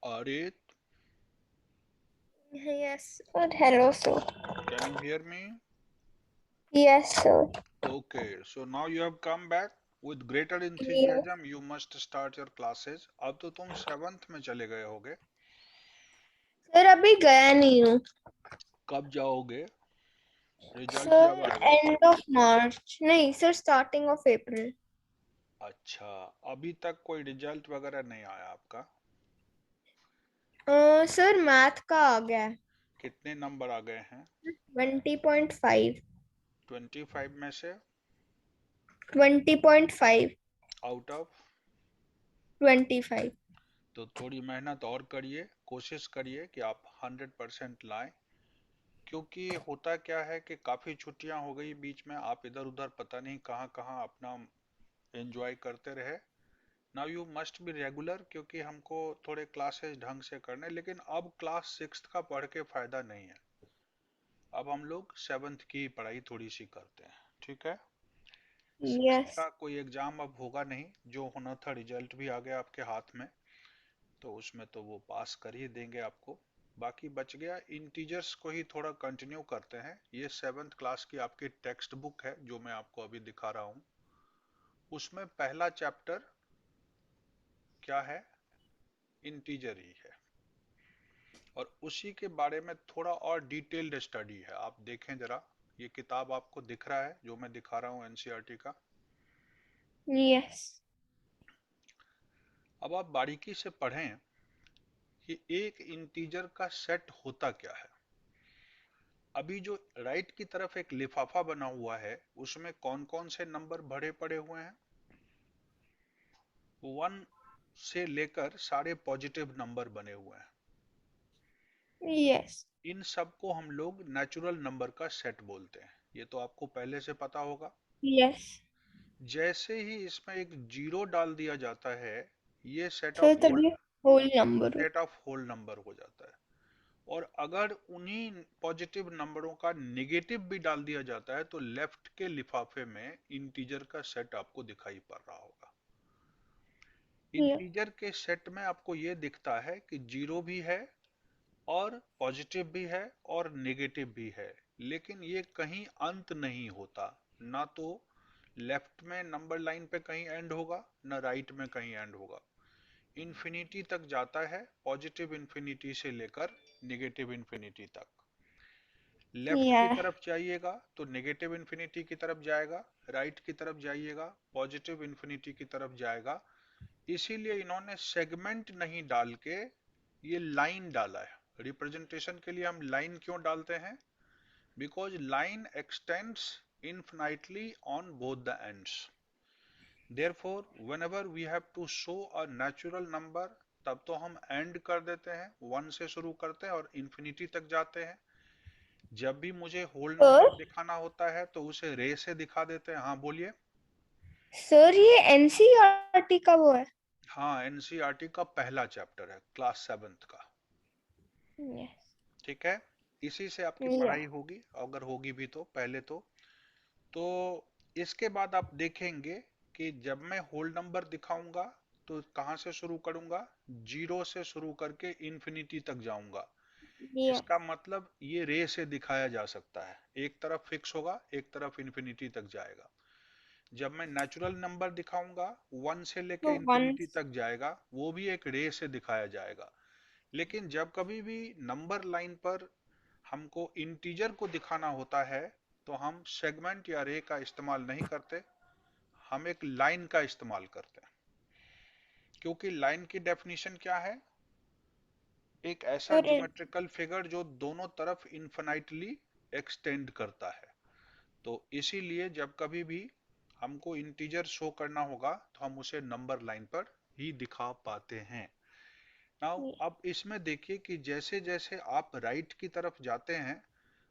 Arit, Yes, sir. Hello, sir. can you hear me? Yes, sir. Okay, so now you have come back with greater Yes. enthusiasm. You must start your classes. अब तो तुम 7th में चले गए होगे. Sir अभी गया नहीं हूँ कब जाओगे? Result sir. जब आएगा. एंड ऑफ मार्च नहीं सर, स्टार्टिंग ऑफ अप्रैल। अच्छा, अभी तक कोई रिजल्ट वगैरह नहीं आया आपका? सर मैथ का आ गया है। कितने नंबर आ गए हैं? 20.5। 25 में से 20.5। Out of. 25। तो थोड़ी मेहनत और करिए, कोशिश करिए कि आप 100% लाएं. क्योंकि होता क्या है कि काफ़ी छुट्टियां हो गई बीच में, आप इधर उधर पता नहीं कहाँ कहाँ अपना एंजॉय करते रहे. Now you must be regular, क्योंकि हमको थोड़े क्लासेस ढंग से करने. लेकिन अब क्लास 6th का पढ़ के फायदा नहीं है. अब हम लोग 7th की पढ़ाई थोड़ी सी करते हैं. ठीक है. 6th yes. का कोई एग्जाम अब होगा नहीं. जो होना था रिजल्ट भी आ गया आपके हाथ में, तो उसमें तो वो पास कर ही देंगे आपको. बाकी बच गया इंटीजर्स को ही थोड़ा कंटिन्यू करते हैं. ये 7th क्लास की आपकी टेक्स्ट बुक है जो मैं आपको अभी दिखा रहा हूँ. उसमें पहला चैप्टर क्या है? इंटीजर ही है. और उसी के बारे में थोड़ा और डिटेल्ड स्टडी है. आप देखें जरा, ये किताब आपको दिख रहा है जो मैं दिखा रहा हूँ एनसीईआरटी का. यस। अब आप बारीकी से पढ़ें कि एक इंटीजर का सेट होता क्या है. अभी जो राइट की तरफ एक लिफाफा बना हुआ है, उसमें कौन कौन से नंबर भरे पड़े हुए हैं? 1 से लेकर सारे पॉजिटिव नंबर बने हुए हैं. यस। इन सब को हम लोग नेचुरल नंबर का सेट बोलते हैं. ये तो आपको पहले से पता होगा. यस। जैसे ही इसमें एक जीरो डाल दिया जाता है, ये सर तभी होल नंबर हो। सेट ऑफ होल नंबर हो जाता है. और अगर उन्हीं पॉजिटिव नंबरों का नेगेटिव भी डाल दिया जाता है, तो लेफ्ट के लिफाफे में इंटीजर का सेट आपको दिखाई पड़ रहा होगा. इंटीजर के सेट में आपको ये दिखता है कि जीरो भी है और पॉजिटिव भी है और नेगेटिव भी है. लेकिन ये कहीं अंत नहीं होता. ना तो लेफ्ट में नंबर लाइन पे कहीं एंड होगा, ना राइट में कहीं एंड होगा. इन्फिनिटी तक जाता है, पॉजिटिव इन्फिनिटी से लेकर नेगेटिव इन्फिनिटी तक. लेफ्ट की या तरफ जाइएगा तो नेगेटिव इन्फिनिटी की तरफ जाएगा, राइट की तरफ जाइएगा पॉजिटिव इन्फिनिटी की तरफ जाएगा. इसीलिए इन्होंने सेगमेंट नहीं डाल के ये लाइन डाला है. रिप्रेजेंटेशन के लिए हम लाइन क्यों डालते हैं? Because line x tends infinitely on both the ends. Therefore, whenever we have to show a natural number, तब तो हम एंड कर देते हैं, 1 से शुरू करते हैं और इंफिनिटी तक जाते हैं. जब भी मुझे होल सर। नंबर दिखाना होता है तो उसे रे से दिखा देते हैं. हाँ बोलिए. सर ये एनसीईआरटी का वो है। हाँ, एनसीईआरटी का पहला चैप्टर है क्लास 7th का. यस। ठीक है. इसी से आपकी या पढ़ाई होगी, अगर होगी भी तो पहले तो इसके बाद आप देखेंगे कि जब मैं होल नंबर दिखाऊंगा तो कहां से शुरू करूंगा? जीरो से शुरू करके इंफिनिटी तक जाऊंगा. या इसका मतलब ये रे से दिखाया जा सकता है. एक तरफ फिक्स होगा, एक तरफ इंफिनिटी तक जाएगा. जब मैं नेचुरल नंबर दिखाऊंगा, 1 से तो लेके वन। इंफिनिटी तक जाएगा, वो भी एक रे से दिखाया जाएगा. लेकिन जब कभी भी नंबर लाइन पर हमको इंटीजर को दिखाना होता है, तो हम सेगमेंट या रे का इस्तेमाल नहीं करते, हम एक लाइन का इस्तेमाल करते हैं. क्योंकि लाइन की डेफिनेशन क्या है? एक ऐसा सर ज्योमेट्रिकल फिगर जो दोनों तरफ इन्फिनाइटली एक्सटेंड करता है. तो इसीलिए जब कभी भी हमको इंटीजर शो करना होगा, तो हम उसे नंबर लाइन पर ही दिखा पाते हैं. नाउ अब इसमें देखिए कि जैसे जैसे आप राइट की तरफ जाते हैं,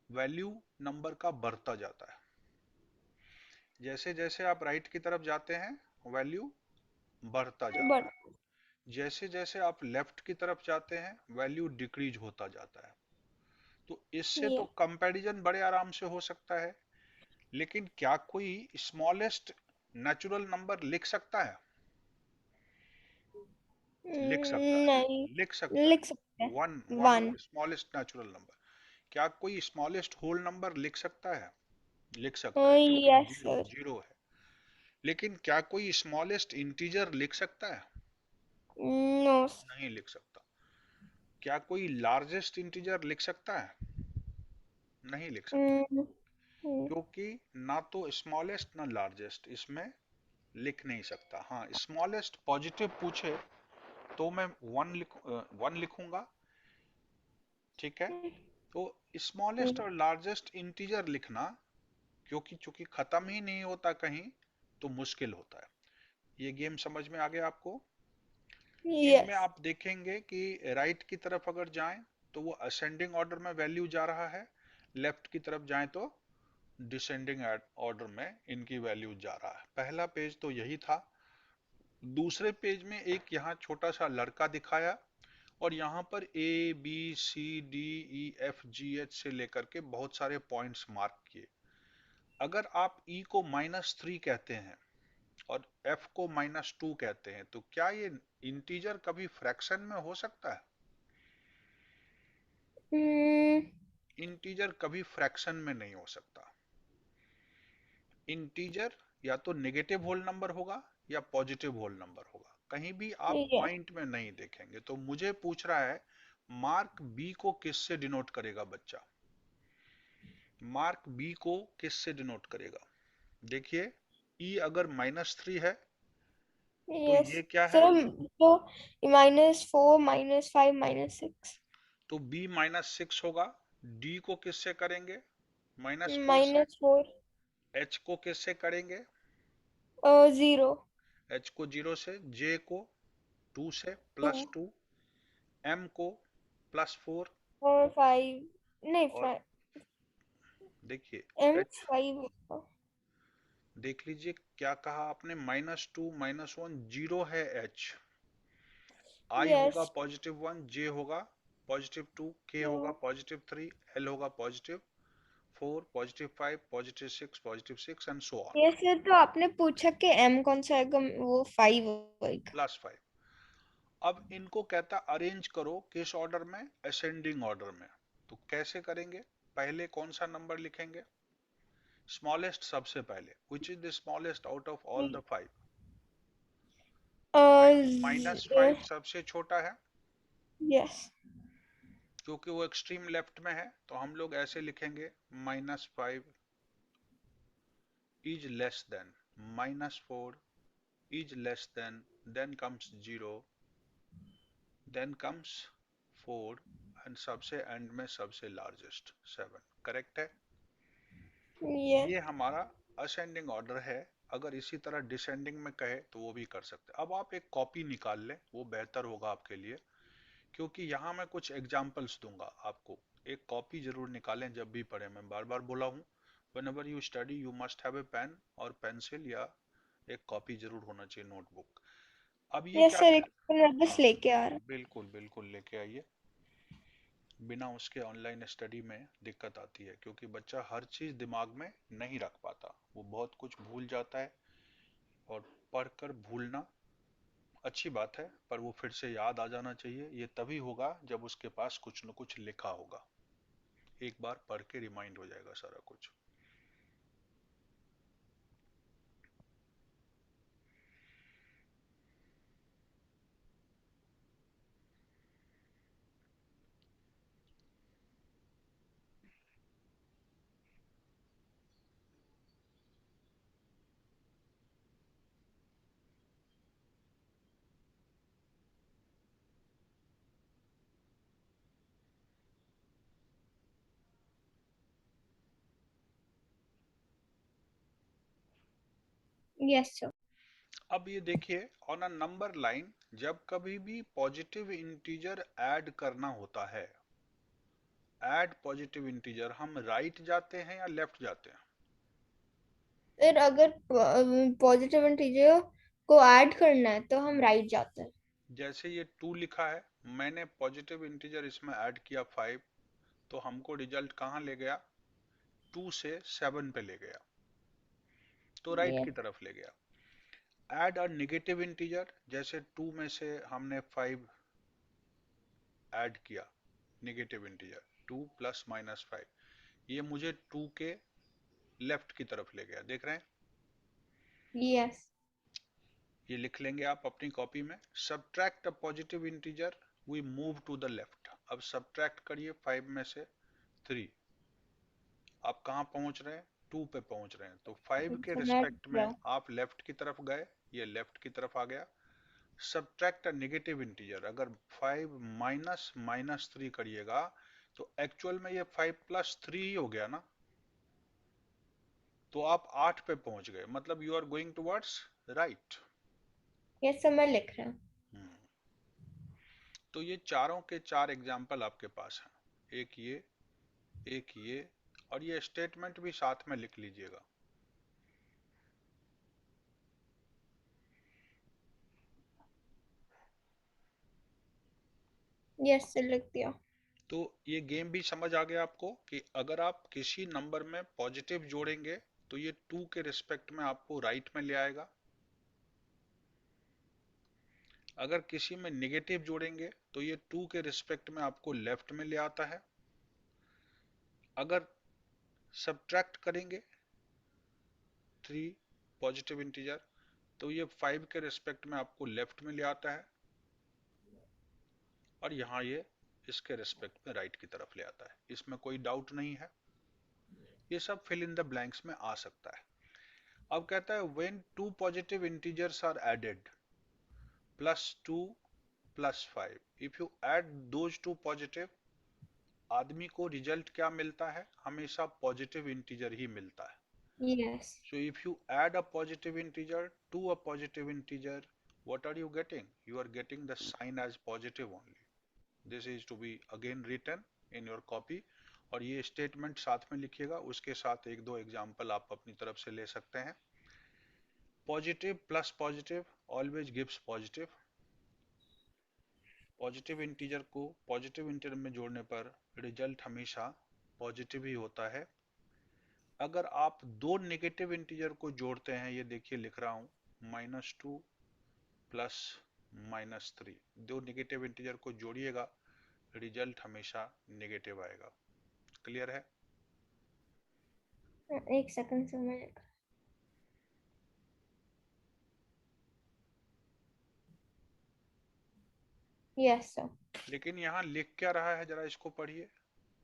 वैल्यू नंबर का बढ़ता जाता है. जैसे जैसे आप राइट की तरफ जाते हैं, वैल्यू बढ़ता जाता बट है. जैसे जैसे आप लेफ्ट की तरफ जाते हैं, वैल्यू डिक्रीज होता जाता है. तो इससे तो या कंपैरिजन बड़े आराम से हो सकता है. लेकिन क्या कोई स्मॉलेस्ट नेचुरल नंबर लिख सकता है? लिख सकता नहीं, है, लिख सकता लिख सकते है। वन, हैं वन 1। Smallest natural number. क्या कोई स्मॉलेस्ट होल नंबर लिख सकता है? लिख सकता है, जो कि यस जीरो सर। जीरो है। लेकिन क्या कोई स्मॉलेस्ट इंटीजर लिख सकता है? नो। नहीं लिख सकता। क्या कोई लार्जेस्ट इंटीजर लिख सकता है? नहीं लिख सकता, क्योंकि ना तो स्मॉलेस्ट ना लार्जेस्ट इसमें लिख नहीं सकता। हाँ, स्मॉलेस्ट पॉजिटिव पूछे तो मैं वन लिखूंगा, ठीक है। तो स्मॉलेस्ट और लार्जेस्ट इंटीजर लिखना, क्योंकि चूंकि खत्म ही नहीं होता कहीं, तो मुश्किल होता है। ये गेम समझ में आ गया आपको? इनमें यस। आप देखेंगे कि राइट की तरफ अगर जाएं तो वो असेंडिंग ऑर्डर में वैल्यू जा रहा है, लेफ्ट की तरफ जाएं तो डिसेंडिंग ऑर्डर में इनकी वैल्यू जा रहा है। पहला पेज तो यही था। दूसरे पेज में एक यहाँ छोटा सा लड़का दिखाया, और यहाँ पर A B C D E F G H से लेकर के बहुत सारे पॉइंट्स मार्क किए। अगर आप ई को -3 कहते हैं और एफ को -2 कहते हैं, तो क्या ये इंटीजर कभी फ्रैक्शन में हो सकता है? इंटीजर कभी फ्रैक्शन में नहीं हो सकता। इंटीजर या तो नेगेटिव होल नंबर होगा या पॉजिटिव होल नंबर होगा, कहीं भी आप यस। पॉइंट में नहीं देखेंगे। तो मुझे पूछ रहा है, मार्क बी को किससे डिनोट करेगा बच्चा? मार्क बी को किससे डिनोट करेगा? देखिए, ई अगर -3 है तो यस ये क्या है? सर। तो -4 -5 -6। तो बी -6 होगा। डी को किससे करेंगे? -4 से। -4। एच को किससे करेंगे? 0। एच को 0 से। जे को 2 से, 2 +2। एम को +4। और 5। नहीं, और 5। देखिए एम एच, 5 होगा। देख लीजिए क्या कहा आपने, -2 -1 जीरो है एच। आई होगा यस। +1, जे होगा +2, के तो होगा +3, एल होगा +4, +5, +6 एंड सो ऑन। ये सर, तो आपने पूछा कि एम कौन सा आएगा, वो 5 होगा। +5। अब इनको कहता अरेंज करो किस ऑर्डर में? असेंडिंग ऑर्डर में। तो कैसे करेंगे? पहले कौन सा नंबर लिखेंगे? स्मॉलेस्ट सबसे पहले। Which is the smallest out of all the 5? -5 सबसे छोटा है, यस। क्योंकि वो एक्सट्रीम लेफ्ट में है। तो हम लोग ऐसे लिखेंगे, -5 is less than, -4 is less than comes 0, then comes 4, and सबसे एंड में सबसे लार्जेस्ट 7। करेक्ट है? यस। ये हमारा असेंडिंग ऑर्डर है। अगर इसी तरह डिसेंडिंग में कहे तो वो भी कर सकते हैं। अब आप एक कॉपी निकाल लें, वो बेहतर होगा आपके लिए, क्योंकि यहाँ मैं कुछ एग्जाम्पल्स दूंगा आपको। एक कॉपी जरूर निकालें जब भी पढ़े। मैं बार बार बोला हूँ, whenever you study you must have a pen और पेंसिल, या एक कॉपी जरूर होना चाहिए, नोटबुक। अब ये यस क्या सर, कह, एक मिनट बस हाँ, लेके आ रहा बिल्कुल बिल्कुल लेके आइए। बिना उसके ऑनलाइन स्टडी में दिक्कत आती है, क्योंकि बच्चा हर चीज दिमाग में नहीं रख पाता, वो बहुत कुछ भूल जाता है। और पढ़कर भूलना अच्छी बात है, पर वो फिर से याद आ जाना चाहिए। ये तभी होगा जब उसके पास कुछ न कुछ लिखा होगा, एक बार पढ़ के रिमाइंड हो जाएगा सारा कुछ। Yes sir. अब ये देखिए, ऑन अ नंबर लाइन, जब कभी भी पॉजिटिव इंटीजर ऐड करना होता है, ऐड पॉजिटिव इंटीजर, हम राइट जाते हैं या लेफ्ट जाते हैं? फिर अगर पॉजिटिव इंटीजर को ऐड करना है तो हम राइट जाते हैं। जैसे ये 2 लिखा है, मैंने पॉजिटिव इंटीजर इसमें ऐड किया 5, तो हमको रिजल्ट कहाँ ले गया? 2 से 7 पे ले गया, तो राइट ये की तरफ ले गया। add a negative integer, जैसे 2 में से हमने 5 ऐड किया, नेगेटिव इंटीजर 2 प्लस माइनस 5, ये मुझे 2 के लेफ्ट की तरफ ले गया, देख रहे हैं? यस। ये लिख लेंगे आप अपनी कॉपी में, subtract a positive integer, we move to the left. अब सब्ट्रैक्ट करिए 5 में से 3, आप कहाँ पहुंच रहे हैं? 2 पे पहुंच रहे हैं, तो 5 के समझ रिस्पेक्ट में रहा हूँ। आप लेफ्ट की तरफ गए, ये लेफ्ट की तरफ आ गया। सब्ट्रैक्ट अ नेगेटिव इंटीजर, अगर 5 माइनस माइनस 3 करिएगा तो एक्चुअल में ये 5 प्लस 3 ही हो गया ना, तो आप 8 पे पहुंच गए, मतलब you are going towards right. Yes sir, मैं लिख रहा हूँ। तो ये चारों के चार एग्जाम्पल आपके पास हैं, एक ये, और ये स्टेटमेंट भी साथ में लिख लीजिएगा। यस सर, लिख दिया। तो ये गेम भी समझ आ गया आपको कि अगर आप किसी नंबर में पॉजिटिव जोड़ेंगे तो ये 2 के रिस्पेक्ट में आपको राइट में ले आएगा, अगर किसी में निगेटिव जोड़ेंगे तो ये 2 के रिस्पेक्ट में आपको लेफ्ट में ले आता है, अगर सब्ट्रैक्ट करेंगे 3 पॉजिटिव इंटीजर तो ये 5 के रिस्पेक्ट में आपको लेफ्ट में ले आता है, और यहाँ ये इसके रिस्पेक्ट में राइट की तरफ ले आता है। इसमें कोई डाउट नहीं है, ये सब फिल इन द ब्लैंक्स में आ सकता है। अब कहता है when two positive integers are added, +2 +5, if you add those two positive, आदमी को रिजल्ट क्या मिलता है? हमेशा पॉजिटिव इंटीजर ही मिलता है। Yes. So if you add a positive integer to a positive integer, what are you getting? You are getting the sign as positive only. This is to be again written in your copy, और ये statement साथ में लिखिएगा, उसके साथ एक दो example आप अपनी तरफ से ले सकते हैं। Positive plus positive always gives positive, positive integer को पॉजिटिव इंटीजर में जोड़ने पर रिजल्ट हमेशा पॉजिटिव ही होता है। अगर आप दो नेगेटिव इंटीजर को जोड़ते हैं, ये देखिए लिख रहा हूं, -2 प्लस -3, दो नेगेटिव इंटीजर को जोड़िएगा, रिजल्ट हमेशा नेगेटिव आएगा। क्लियर है? एक सेकंड सर, मैं लिख। Yes sir. लेकिन यहाँ लिख क्या रहा है, जरा इसको पढ़िए,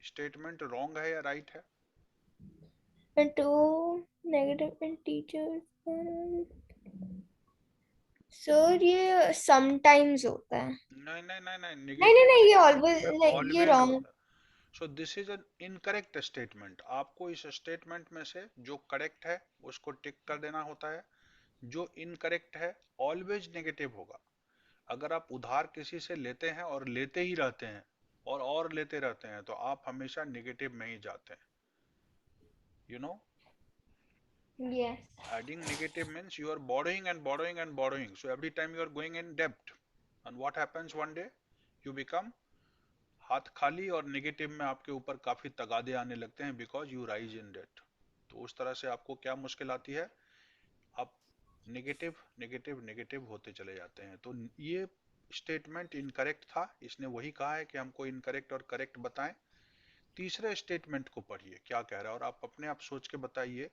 स्टेटमेंट रॉन्ग है या राइट है? Two negative integers. सर ये समटाइम्स होता है। नहीं नहीं नहीं नहीं, नहीं नहीं नेगेटिव नहीं, ये इंटीजर ऑलवेज में नहीं, ये ऑलवेज रॉन्ग। होता है। So this is an incorrect statement, आपको इस स्टेटमेंट में से जो करेक्ट है उसको टिक कर देना होता है, जो इनकरेक्ट है ऑलवेज नेगेटिव होगा। अगर आप उधार किसी से लेते हैं और लेते ही रहते हैं और लेते रहते हैं, तो आप हमेशा नेगेटिव में ही जाते हैं, you know. Yes. Adding negative means you are borrowing and borrowing and borrowing, so every time you are going in debt, and what happens one day, you become हाथ खाली, और नेगेटिव में आपके ऊपर काफी तगादे आने लगते हैं, because you rise in debt. तो उस तरह से आपको क्या मुश्किल आती है, आप नेगेटिव नेगेटिव नेगेटिव होते चले जाते हैं। तो ये स्टेटमेंट इनकरेक्ट था, इसने वही कहा है कि हमको इनकरेक्ट और करेक्ट बताएं। तीसरे स्टेटमेंट को पढ़िए क्या कह रहा है, और आप अपने आप सोच के बताइए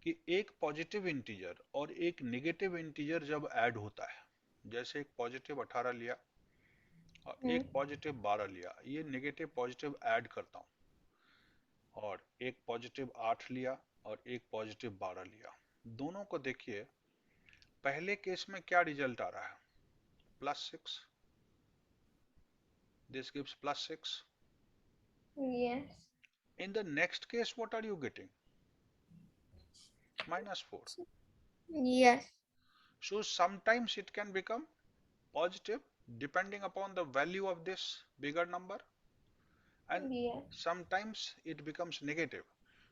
कि एक पॉजिटिव इंटीजर और एक नेगेटिव इंटीजर जब ऐड होता है, जैसे एक पॉजिटिव 18 लिया और एक पॉजिटिव 12 लिया, ये नेगेटिव पॉजिटिव ऐड करता हूं, और एक पॉजिटिव 8 लिया और एक पॉजिटिव 12 लिया, दोनों को देखिए, पहले केस में क्या रिजल्ट आ रहा है? +6, this gives +6। Yes. In the next case what are you getting? -4। Yes. So sometimes it can become positive depending upon the value of this bigger number, and yes. sometimes it becomes negative.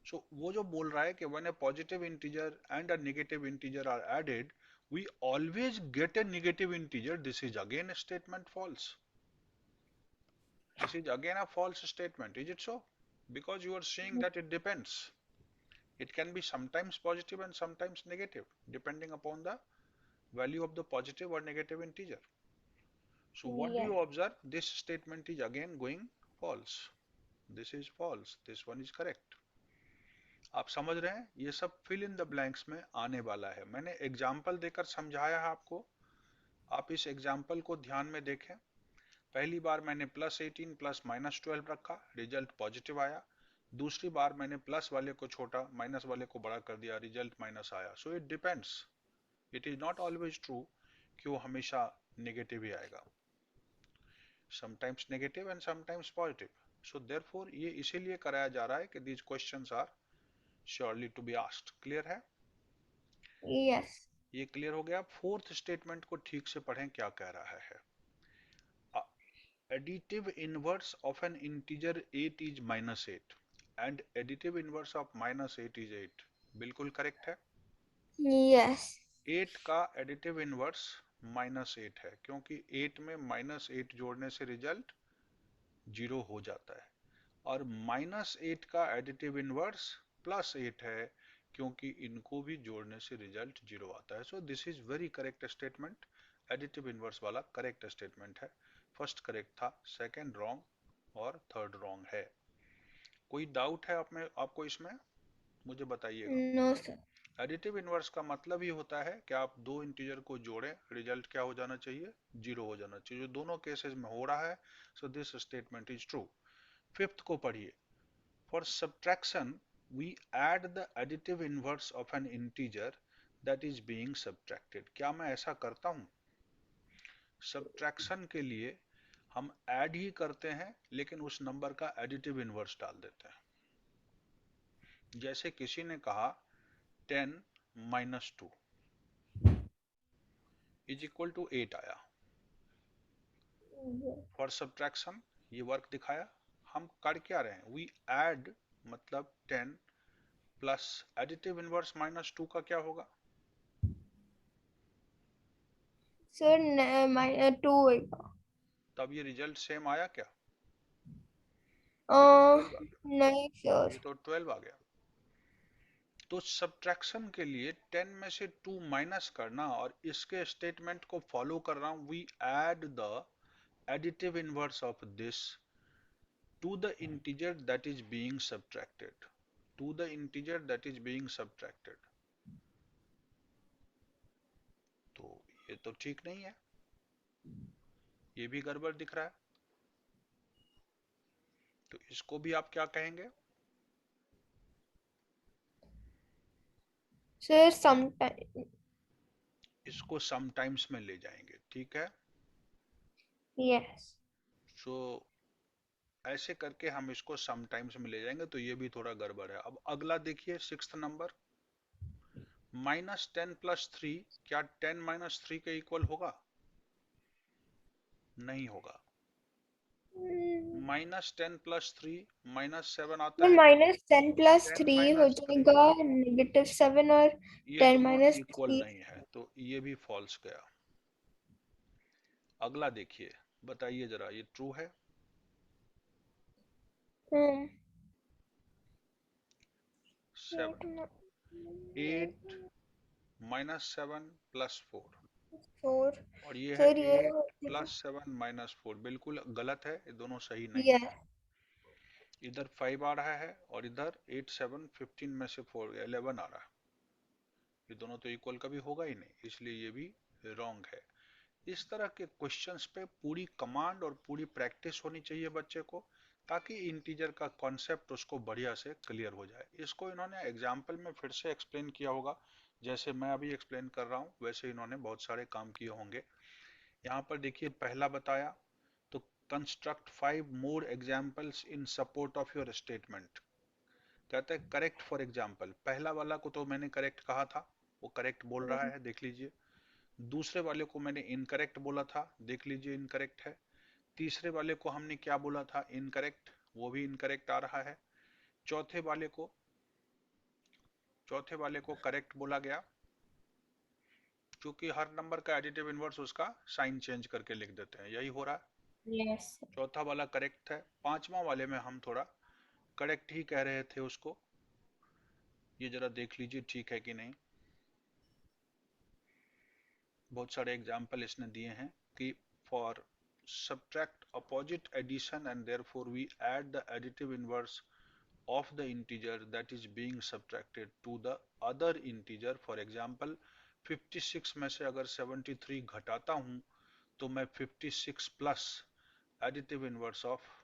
So वो जो बोल रहा है कि when a positive integer and a negative integer are added, we always get a negative integer. This is again a statement false. This is again a false statement. Is it so? Because you are saying that it depends. It can be sometimes positive and sometimes negative, depending upon the value of the positive or negative integer. So what do Yeah. you observe? This statement is again going false. This is false. This one is correct. आप समझ रहे हैं, ये सब fill in the blanks में आने वाला है। मैंने एग्जाम्पल देकर समझाया है आपको, आप इस एग्जाम्पल को ध्यान में देखें। पहली बार मैंने +18 प्लस -12 रखा, रिजल्ट पॉजिटिव आया। दूसरी बार मैंने प्लस वाले को छोटा, माइनस वाले को बड़ा कर दिया, रिजल्ट माइनस आया। So it depends, it is not always true कि वो हमेशा नेगेटिव ही आएगा। Sometimes negative and sometimes positive. So therefore ये इसीलिए कराया जा रहा है कि these questions are surely to be asked. Clear है? Yes. ये क्लियर हो गया। फोर्थ स्टेटमेंट को ठीक से पढ़ें, क्या कह रहा है। Additive inverse of an integer 8 is -8 and additive inverse of -8 is 8। बिल्कुल करेक्ट है। Yes. 8 का एडिटिव इनवर्स -8 है, क्योंकि 8 में -8 जोड़ने से रिजल्ट 0 हो जाता है। और -8 का एडिटिव इनवर्स +8 है, क्योंकि इनको भी जोड़ने से रिजल्ट 0 आता है। So this is very correct statement. Additive inverse वाला करेक्ट स्टेटमेंट है। फर्स्ट करेक्ट था, सेकंड रॉन्ग और थर्ड रॉन्ग है। कोई डाउट है आप में, आपको इसमें? मुझे बताइएगा। No, sir. एडिटिव इनवर्स का मतलब ही होता है कि आप दो इंटीजर को जोड़ें, रिजल्ट क्या हो जाना चाहिए? 0 हो जाना चाहिए, जो दोनों केसेस में हो रहा है। So this statement is true. Fifth को पढ़िए। For subtraction, we add the additive inverse of an integer that is being subtracted। क्या मैं ऐसा करता हूं? सब्ट्रैक्शन के लिए हम ऐड ही करते हैं, लेकिन उस नंबर का एडिटिव इनवर्स डाल देते हैं। जैसे किसी ने कहा 10 - 2 इज इक्वल टू 8 आया। फॉर सब्ट्रैक्शन ये वर्क दिखाया। हम कर क्या रहे हैं? वी ऐड, मतलब 10 प्लस एडिटिव इनवर्स -2 का क्या होगा? Sir, two होगा। तब ये रिजल्ट सेम आया क्या? ये तो Uh, 12 आ गया। नहीं सर। ये तो 12 आ गया। तो सब्ट्रैक्शन के लिए 10 में से 2 माइनस करना और इसके स्टेटमेंट को फॉलो कर रहा हूं। We add the additive inverse of this to the integer that is being subtracted, to the integer that is being subtracted। तो ये तो ठीक नहीं है, ये भी गड़बड़ दिख रहा है। तो इसको भी आप क्या कहेंगे? Sir sometime. इसको समटाइम्स में ले जाएंगे, ठीक है। यस। सो ऐसे करके हम इसको समटाइम्स में ले जाएंगे, तो ये भी थोड़ा गड़बड़ है। अब अगला देखिए, सिक्स्थ नंबर। -10 + 3, क्या 10 - 3 के इक्वल होगा? नहीं होगा। -10 + 3 -7 आता तो है। -10 + 10 3 हो - 3 जाएगा -7 और ये 10 दोनों - इक्वल 3। नहीं है, तो ये भी फॉल्स गया। अगला देखिए, बताइए जरा, ये ट्रू है? हम्म। 7, 8 -7 + 4, फोर। और ये है सर ये 8 + 7 - 4। बिल्कुल गलत है, ये दोनों सही नहीं यस। है। इधर 5 आ रहा है और इधर 8 7 15 में से 4 11 आ रहा है। ये दोनों तो इक्वल कभी होगा ही नहीं, इसलिए ये भी रॉन्ग है। इस तरह के क्वेश्चंस पे पूरी कमांड और पूरी प्रैक्टिस होनी चाहिए बच्चे को, ताकि इंटीजर का कॉन्सेप्ट उसको बढ़िया से क्लियर हो जाए। इसको इन्होंने एग्जाम्पल में फिर से एक्सप्लेन किया होगा, जैसे मैं अभी एक्सप्लेन कर रहा हूँ वैसे इन्होंने बहुत सारे काम किए होंगे। यहाँ पर देखिए, पहला बताया तो construct 5 more examples in support of your statement. कहते हैं करेक्ट फॉर एग्जाम्पल। पहला वाला को तो मैंने करेक्ट कहा था, वो करेक्ट बोल रहा है, देख लीजिए। दूसरे वाले को मैंने इनकरेक्ट बोला था, देख लीजिए इनकरेक्ट है। तीसरे वाले को हमने क्या बोला था? इनकरेक्ट, वो भी इनकरेक्ट आ रहा है। चौथे वाले को चौथे वाले को करेक्ट बोला गया, क्योंकि हर नंबर का एडिटिव इनवर्स उसका साइन चेंज करके लिख देते हैं, यही हो रहा है। यस। चौथा वाला करेक्ट है। पांचवा वाले में हम थोड़ा करेक्ट ही कह रहे थे उसको, ये जरा देख लीजिए ठीक है कि नहीं। बहुत सारे एग्जाम्पल इसने दिए हैं कि for subtract opposite addition and therefore we add the additive inverse of the integer that is being subtracted to the other integer. For example 56 में से अगर 73 घटाता हूं तो मैं 56 प्लस एडिटिव इनवर्स ऑफ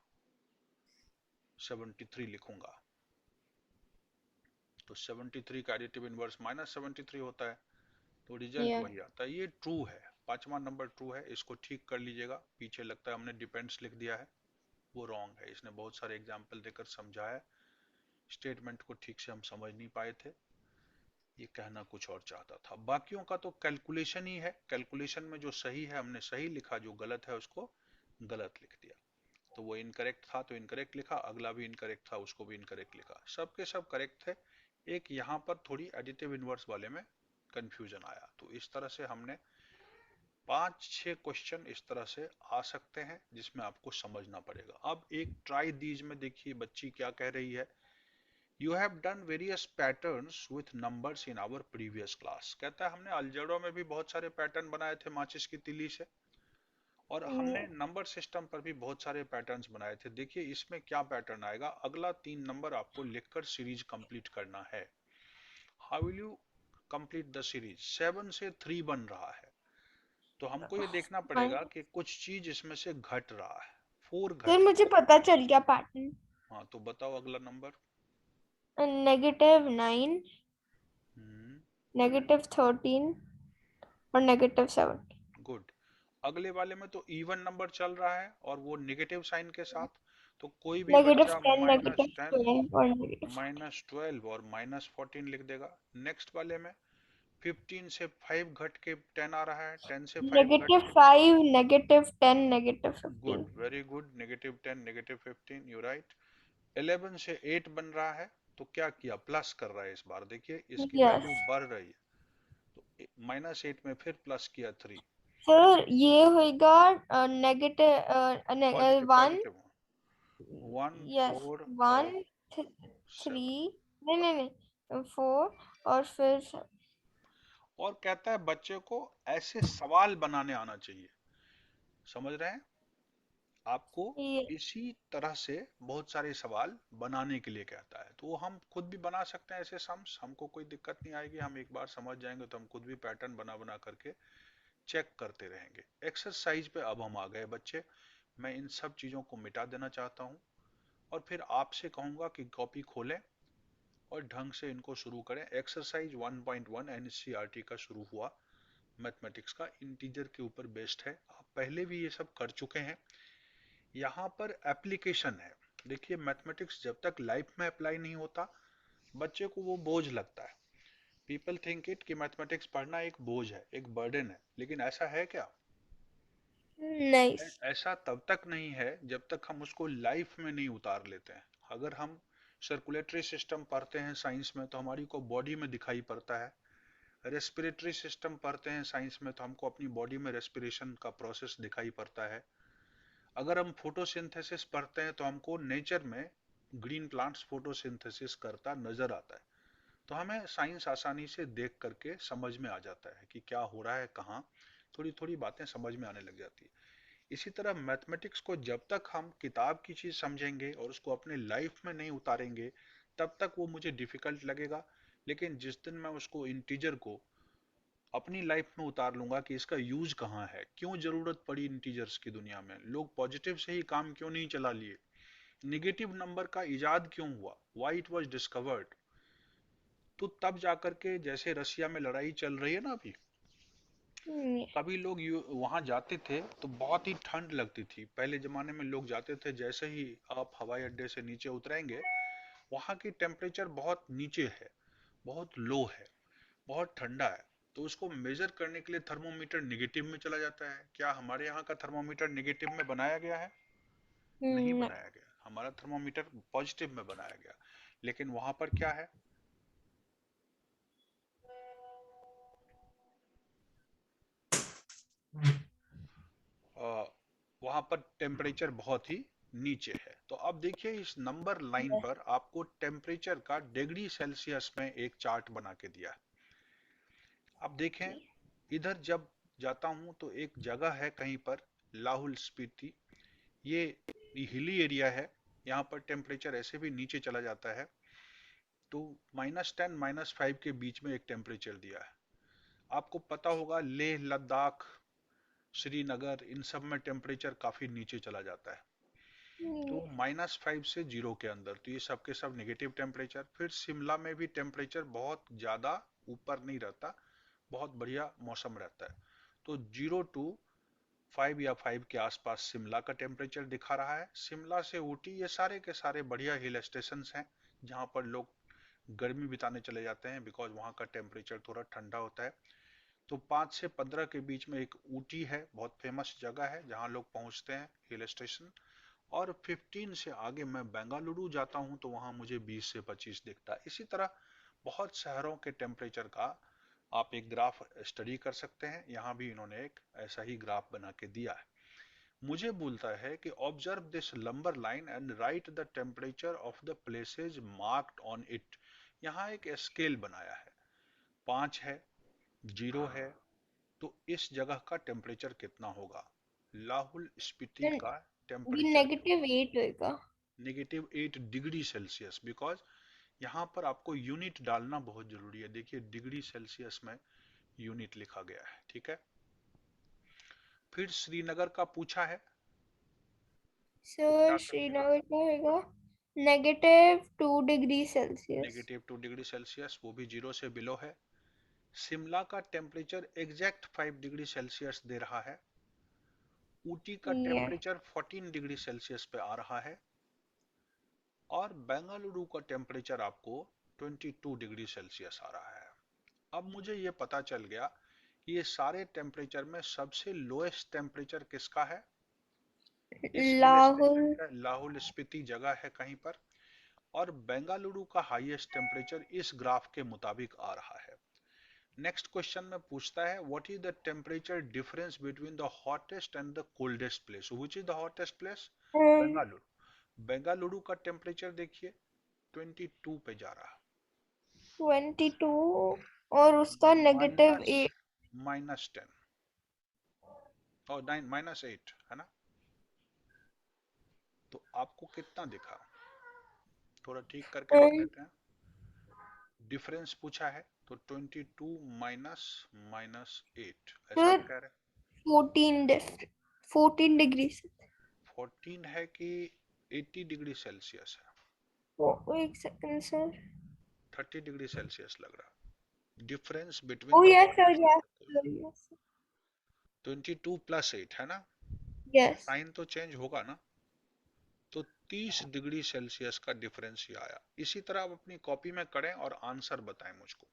73 लिखूंगा। तो 73 का एडिटिव इनवर्स -73 होता है, तो रिजल्ट या वही आता है। ये ट्रू है, पांचवा नंबर ट्रू है, इसको ठीक कर लीजिएगा। पीछे लगता है हमने डिपेंड्स लिख दिया है, वो रॉन्ग है। इसने बहुत सारे एग्जाम्पल देकर समझाया, स्टेटमेंट को ठीक से हम समझ नहीं पाए थे, ये कहना कुछ और चाहता था। बाकियों का तो कैलकुलेशन ही है, कैलकुलेशन में जो सही है हमने सही लिखा, जो गलत है उसको गलत लिख दिया। तो वो इनकरेक्ट था तो इनकरेक्ट लिखा, अगला भी इनकरेक्ट था उसको भी इनकरेक्ट लिखा, सबके सब करेक्ट थे। एक यहाँ पर थोड़ी एडिटिव इनवर्स वाले में कंफ्यूजन आया। तो इस तरह से हमने 5-6 क्वेश्चन इस तरह से आ सकते हैं जिसमें आपको समझना पड़ेगा। अब एक ट्राई दीज में देखिए बच्ची क्या कह रही है। You have done various patterns with numbers in our previous class. कहता है हमने अलजेब्रा में भी बहुत सारे पैटर्न बनाए थे माचिस की तीली से, और हमने नंबर सिस्टम पर भी बहुत सारे पैटर्न्स बनाए थे। देखिए इसमें क्या पैटर्न आएगा, अगला 3 नंबर आपको लिखकर सीरीज कंप्लीट करना है। How will you complete the series? 7 से 3 बन रहा है, तो हमको ये देखना पड़ेगा कि कुछ चीज इसमें से घट रहा है। 4 सर घट मुझे रहा पता चल गया पैटर्न। है। हाँ तो बताओ अगला नंबर। -9, हम्म, -13 और -7। गुड। अगले वाले में तो इवन नंबर चल रहा है और वो नेगेटिव साइन के साथ, तो कोई भी बच्चा -10, -10, -12 और -14। -12 और -14 लिख देगा। नेक्स्ट वाले में 15 से 5 घट के 10 आ रहा है, 10 से 5 घट के, -5, -10, good, -15। Very good, -10, -15, you right. 11 से 8 बन रहा है, तो क्या किया, प्लस कर रहा है इस बार। देखिए इसकी यस वैल्यू बढ़ रही है, तो -8 में फिर प्लस किया 3, सर, ये होगा नेगेटिव पॉजिटिव 1। पॉजिटिव, 1 यस, 4 1, और 3। 7। नहीं नहीं नहीं, 4 और फिर और कहता है बच्चे को ऐसे सवाल बनाने आना चाहिए, समझ रहे हैं, आपको ये। इसी तरह से बहुत सारे सवाल बनाने के लिए कहता है। तो हम खुद भी बना सकते हैं ऐसे सम्स, हमको कोई दिक्कत नहीं आएगी। हम एक बार समझ जाएंगे तो हम खुद भी पैटर्न बना बना करके चेक करते रहेंगे। एक्सरसाइज पे अब हम आ गए बच्चे। मैं इन सब चीजों को मिटा देना चाहता हूँ और फिर आपसे कहूंगा कि कॉपी खोलें और ढंग से इनको शुरू करें। एक्सरसाइज 1.1 एनसीईआरटी का शुरू हुआ, मैथमेटिक्स का, इंटीजर के ऊपर बेस्ड है। आप पहले भी ये सब कर चुके हैं। यहाँ पर एप्लीकेशन है। देखिए मैथमेटिक्स जब तक लाइफ में अप्लाई नहीं होता, बच्चे को वो बोझ लगता है। पीपल थिंक इट कि मैथमेटिक्स पढ़ना एक बोझ है, एक बर्डन है, लेकिन ऐसा है क्या? नाइस। ऐसा तब तक नहीं है जब तक हम उसको लाइफ में नहीं उतार लेते हैं। अगर हम सर्कुलेटरी सिस्टम पढ़ते हैं साइंस में तो हमारी को बॉडी में दिखाई पड़ता है। रेस्पिरेटरी सिस्टम पढ़ते हैं साइंस में तो हमको अपनी बॉडी में रेस्पिरेशन का प्रोसेस दिखाई पड़ता है। अगर हम फोटोसिंथेसिस पढ़ते हैं तो हमको नेचर में ग्रीन प्लांट्स फोटोसिंथेसिस करता नजर आता है। तो हमें साइंस आसानी से देख करके समझ में आ जाता है कि क्या हो रहा है कहाँ, थोड़ी थोड़ी बातें समझ में आने लग जाती है। इसी तरह मैथमेटिक्स को जब तक हम किताब की चीज समझेंगे और उसको अपने लाइफ में नहीं उतारेंगे, तब तक वो मुझे डिफिकल्ट लगेगा। लेकिन जिस दिन मैं उसको इंटीजर को अपनी लाइफ में उतार लूंगा कि इसका यूज कहाँ है, क्यों जरूरत पड़ी इंटीजर्स की दुनिया में, लोग पॉजिटिव से ही काम क्यों नहीं चला लिए, निगेटिव नंबर का इजाद क्यों हुआ, व्हाई इट वाज डिस्कवर्ड, तो तब जाकर के, जैसे रसिया में लड़ाई चल रही है ना अभी, कभी लोग वहां जाते थे तो बहुत ही ठंड लगती थी। पहले जमाने में लोग जाते थे, जैसे ही आप हवाई अड्डे से नीचे उतरेंगे वहां की टेम्परेचर बहुत नीचे है, बहुत लो है, बहुत ठंडा है। तो उसको मेजर करने के लिए थर्मोमीटर निगेटिव में चला जाता है। क्या हमारे यहाँ का थर्मोमीटर निगेटिव में बनाया गया है? नहीं बनाया गया, हमारा थर्मोमीटर पॉजिटिव में बनाया गया। लेकिन वहां पर क्या है, वहां पर टेम्परेचर बहुत ही नीचे है। तो अब देखिए इस नंबर लाइन पर आपको टेम्परेचर का डिग्री सेल्सियस में एक चार्ट बना के दिया है। अब देखें, इधर जब जाता हूँ तो एक जगह है कहीं पर, लाहुल स्पीति, ये हिली एरिया है, यहाँ पर टेम्परेचर ऐसे भी नीचे चला जाता है। तो -10 -5 के बीच में एक टेम्परेचर दिया है। आपको पता होगा लेह लद्दाख श्रीनगर इन सब में टेम्परेचर काफी नीचे चला जाता है। तो -5 से 0 के अंदर, तो ये सब के सब नेगेटिव टेम्परेचर। फिर शिमला में भी टेम्परेचर बहुत ज्यादा ऊपर नहीं रहता, बहुत बढ़िया मौसम रहता है। तो 0 to 5 या 5 के आसपास शिमला का टेम्परेचर दिखा रहा है। शिमला से ऊटी ये सारे के सारे बढ़िया हिल स्टेशन हैं जहाँ पर लोग गर्मी बिताने चले जाते हैं, बिकॉज वहाँ का टेम्परेचर थोड़ा ठंडा होता है। तो 5 से 15 के बीच में एक ऊटी है, बहुत फेमस जगह है जहाँ लोग पहुँचते हैं, हिल स्टेशन। और 15 से आगे मैं बेंगलुरु जाता हूँ तो वहाँ मुझे 20 से 25 दिखता है। इसी तरह बहुत शहरों के टेम्परेचर का आप एक ग्राफ स्टडी कर सकते हैं। यहाँ भी इन्होंने एक ऐसा ही ग्राफ बना के दिया है। मुझे बोलता है कि observe this lumbar line and right the temperature of the places marked on it. यहाँ एक स्केल बनाया है, 5 है, 0 है, तो इस जगह का टेम्परेचर कितना होगा? लाहौल स्पीति का ये टेम्परेचर -8 होएगा। -8 डिग्री सेल्सियस, बिकॉज यहाँ पर आपको यूनिट डालना बहुत जरूरी है। देखिए डिग्री सेल्सियस में यूनिट लिखा गया है, ठीक है। फिर श्रीनगर का पूछा है, तो क्या सर करेंगे? श्रीनगर का होएगा -2 डिग्री सेल्सियस। -2 डिग्री सेल्सियस, वो भी 0 से बिलो है। शिमला का टेम्परेचर एग्जैक्ट 5 डिग्री सेल्सियस दे रहा है। ऊटी का ये टेम्परेचर 14 डिग्री सेल्सियस पे आ रहा है। और बेंगलुरु का टेम्परेचर आपको 22 डिग्री सेल्सियस आ रहा है। अब मुझे ये पता चल गया कि ये सारे टेम्परेचर में सबसे लोएस्ट टेम्परेचर किसका है? इस हिल लाहौल। स्टेशन का, लाहौल स्पीति जगह है कहीं पर। और बेंगलुरु का हाईएस्ट टेम्परेचर इस ग्राफ के मुताबिक आ रहा है। नेक्स्ट क्वेश्चन में पूछता है what is the temperature difference between the hottest and the coldest place, which is the hottest place? Bengaluru. Bengaluru का टेम्परेचर देखिए 22 पे जा रहा है। 22 और उसका नेगेटिव माइनस 8। -10 और -8 है ना। तो आपको कितना दिखा? थोड़ा ठीक करके लिख लेते हैं। डिफरेंस पूछा है तो 22 माइनस -8, ऐसा सर आप कह रहे 14 डिग्री से। हैं। 14 है कि 80 डिग्री सेल्सियस है? वो एक सेकंड सर। 30 डिग्री सेल्सियस लग रहा। Difference oh between the yes sir, hottest and yes the cold. Sir, yes. 22 + 8 है ना, यस साइन तो चेंज होगा ना। तो 30 डिग्री सेल्सियस का डिफरेंस ही आया। इसी तरह आप अपनी कॉपी में करें और आंसर बताएं मुझको।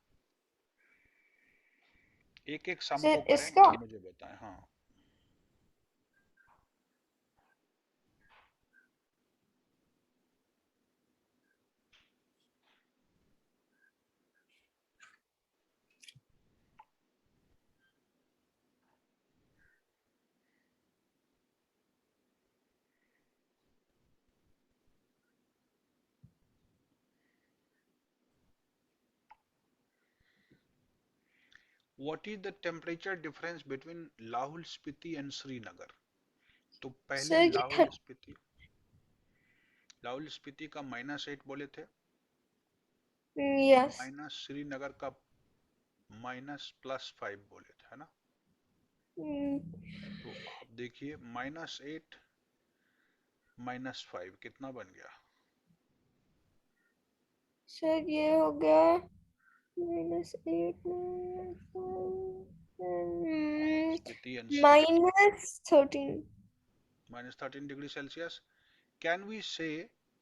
एक एक सम को सर करें इसका। और मुझे बताएं। हाँ, what is the temperature difference between Lahaul Spiti and Srinagar? तो पहले सर ये लाहौल स्पीति, लाहौल स्पीति का -8 बोले थे, यस। माइनस श्रीनगर का -+5 बोले थे, है ना। तो आप देखिए -8 -5 कितना बन गया? सर ये हो गया -8 Spiti and Srinagar -13। -13 degree Celsius. Can we say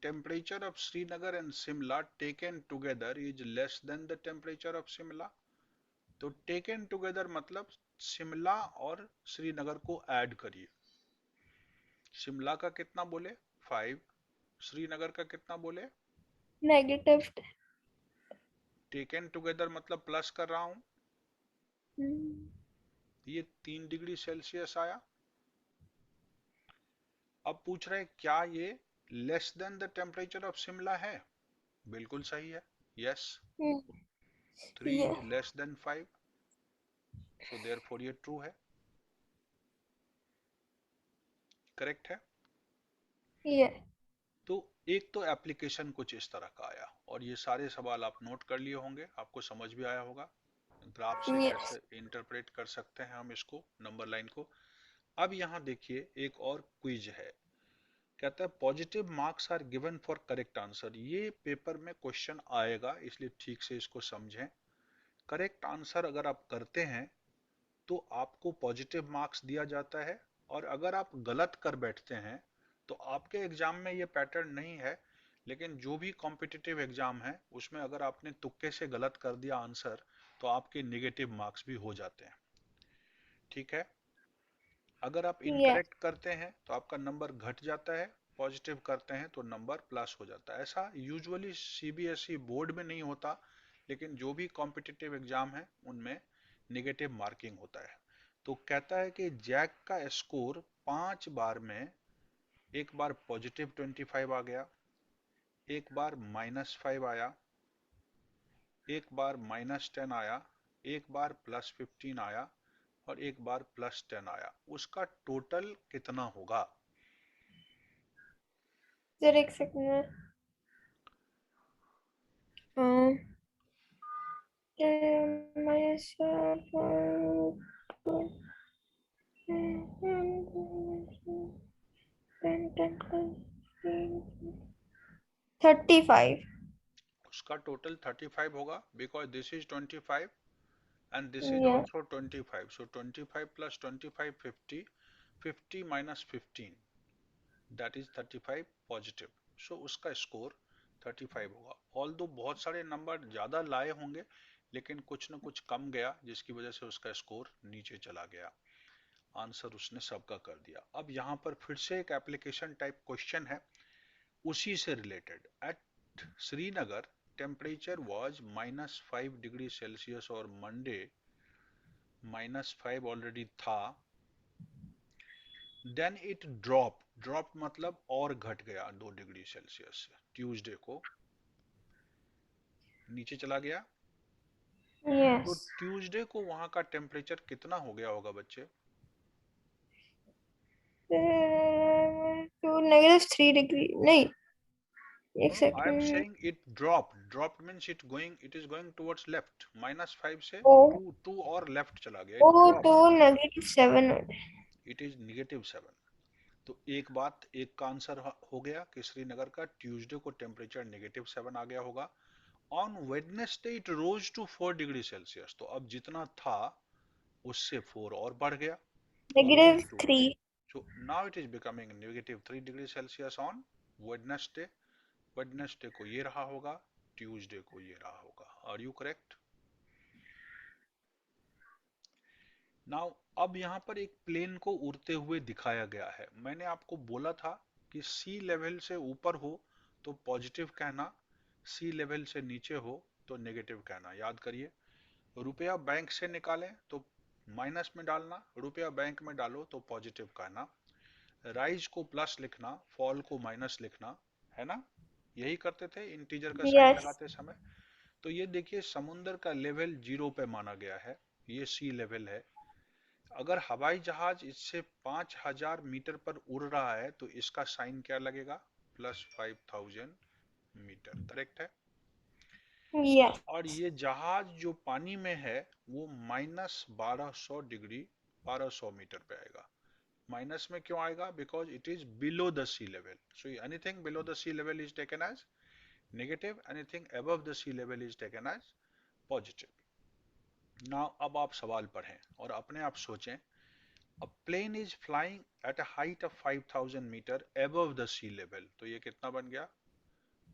temperature of Srinagar and Simla taken together is less than the temperature of Simla? तो taken together मतलब शिमला और श्रीनगर को ऐड करिए। शिमला का कितना बोले? 5। श्रीनगर का कितना बोले? नेगेटिव। टेकन टुगेदर मतलब प्लस कर रहा हूं। ये 3 डिग्री सेल्सियस आया। अब पूछ रहे क्या ये less than the temperature of Shimla है? बिल्कुल सही है, यस। 3 ये is less then 5, so therefore ये ट्रू है। करेक्ट है। ये तो एक तो एप्लीकेशन कुछ इस तरह का आया, और ये सारे सवाल आप नोट कर लिए होंगे, आपको समझ भी आया होगा ग्राफ से यस। कैसे इंटरप्रेट कर सकते हैं हम इसको, नंबर लाइन को। अब यहाँ देखिए एक और क्विज है, कहता है positive marks are given for correct answer. ये पेपर में क्वेश्चन आएगा, इसलिए ठीक से इसको समझें। करेक्ट आंसर अगर आप करते हैं तो आपको पॉजिटिव मार्क्स दिया जाता है, और अगर आप गलत कर बैठते हैं तो आपके एग्जाम में ये पैटर्न नहीं है, लेकिन जो भी कॉम्पिटिटिव एग्जाम है उसमें अगर आपने तुक्के से गलत कर दिया आंसर तो आपके नेगेटिव मार्क्स भी हो जाते हैं। ठीक है। अगर आप यस। इनकरेक्ट करते हैं तो आपका नंबर घट जाता है, पॉजिटिव करते हैं तो नंबर प्लस हो जाता है। ऐसा यूजुअली सीबीएसई बोर्ड में नहीं होता, लेकिन जो भी कॉम्पिटिटिव एग्जाम है उनमें नेगेटिव मार्किंग होता है। तो कहता है कि जैक का स्कोर 5 बार में एक बार पॉजिटिव 25 आ गया, एक बार -5 आया, एक बार -10 आया, एक बार +15 आया, और एक बार +10 आया। उसका टोटल कितना होगा? सर एक सेकंड। में 35। उसका टोटल 35 होगा, because this is 25 and this is yes. Also 25, so 25 + 25 50, 50 - 15 that is 35 positive. So उसका स्कोर 35 होगा। ऑल दो बहुत सारे नंबर ज्यादा लाए होंगे, लेकिन कुछ न कुछ कम गया जिसकी वजह से उसका स्कोर नीचे चला गया। आंसर उसने सबका कर दिया। अब यहाँ पर फिर से एक एप्लीकेशन टाइप क्वेश्चन है उसी से related. At Srinagar temperature was -5 degree Celsius, और मंडे -5 ऑलरेडी था। देन इट ड्रॉप मतलब और घट गया 2 डिग्री सेल्सियस से, ट्यूसडे को नीचे चला गया। तो यस। ट्यूसडे को वहां का टेम्परेचर कितना हो गया होगा बच्चे? तो -3 डिग्री नहीं। एक I am second. Saying it drop means it is going towards left, -5 से ओ। टू और लेफ्ट चला गया, ओ इट ड्रॉप। तो -7। It is -7। तो एक बात, एक का आंसर हो गया कि श्रीनगर का ट्यूसडे को टेम्परेचर -7 आ गया होगा। On Wednesday it rose to 4 degree Celsius, तो अब जितना था उससे 4 और बढ़ गया, rose to. -3। So now it is becoming -3 degree Celsius on Wednesday. Wednesday को ये रहा होगा, ट्यूसडे को ये रहा होगा। Are you correct? नाउ अब यहाँ पर एक प्लेन को उड़ते हुए दिखाया गया है। मैंने आपको बोला था कि सी लेवल से ऊपर हो तो पॉजिटिव कहना, सी लेवल से नीचे हो तो नेगेटिव कहना। याद करिए, रुपया बैंक से निकालें तो माइनस में डालना, रुपया बैंक में डालो तो पॉजिटिव कहना, राइज को प्लस लिखना, फॉल को माइनस लिखना, है ना? यही करते थे इंटीजर का साइन यस। लगाते समय। तो ये देखिए समुन्द्र का लेवल 0 पे माना गया है, ये सी लेवल है। अगर हवाई जहाज इससे 5000 मीटर पर उड़ रहा है तो इसका साइन क्या लगेगा? +5000 मीटर, करेक्ट है। यस। और ये जहाज जो पानी में है वो -1200 डिग्री, 1200 मीटर पे आएगा। माइनस में क्यों आएगा? Because it is below the sea level. So anything below the sea level is taken as negative, anything above the sea level is taken as positive. Now अब आप सवाल पढ़ें और अपने आप सोचें। A plane is flying at a height of 5000 meter above the sea level, तो ये कितना बन गया?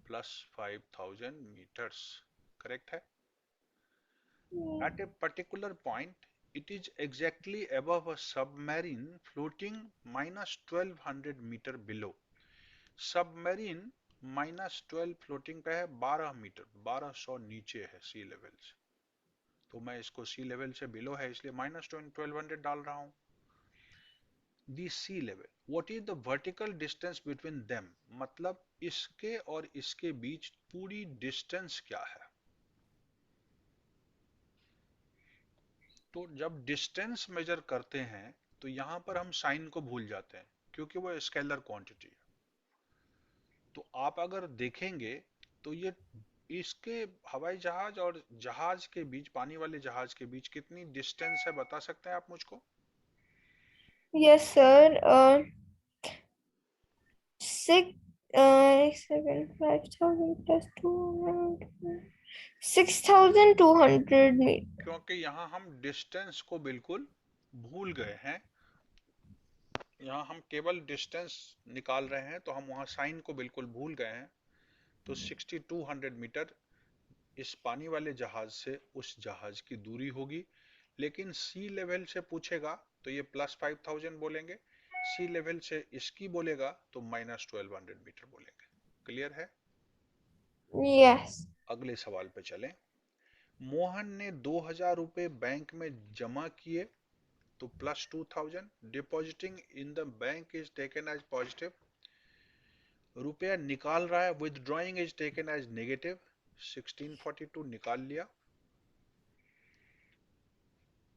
+5000 meters, करेक्ट है। At a particular point it is exactly above a submarine floating -1200 meter below। Submarine -12 floating पे है 12 मीटर, 1200 नीचे है सी लेवल से। तो मैं इसको सी लेवल से बिलो है इसलिए -1200 डाल रहा हूं। The sea level, what is the vertical distance between them, मतलब इसके और इसके बीच पूरी डिस्टेंस क्या है। तो जब डिस्टेंस मेजर करते हैं तो यहां पर हम साइन को भूल जाते हैं, क्योंकि वो स्केलर क्वांटिटी है। तो आप अगर देखेंगे तो ये इसके हवाई जहाज और जहाज के बीच, पानी वाले जहाज के बीच कितनी डिस्टेंस है बता सकते हैं आप मुझको? Yes sir, 5,000 plus 200, 6,200 metre. क्योंकि यहाँ हम डिस्टेंस को बिल्कुल भूल गए हैं, यहाँ हम केवल डिस्टेंस निकाल रहे हैं, तो हम वहाँ साइन को बिल्कुल भूल गए हैं। तो 6,200 मीटर इस पानी वाले जहाज से उस जहाज की दूरी होगी। लेकिन सी लेवल से पूछेगा तो ये +5,000 बोलेंगे, सी लेवल से इसकी बोलेगा तो -1,200 मीटर बोलेंगे। क्लियर है? यस। अगले सवाल पे चलें। मोहन ने 2,000 रुपए बैंक में जमा किए तो +2,000, depositing in the bank is taken as positive. रुपया निकाल रहा है, withdrawing is taken as negative, 1642 निकाल लिया।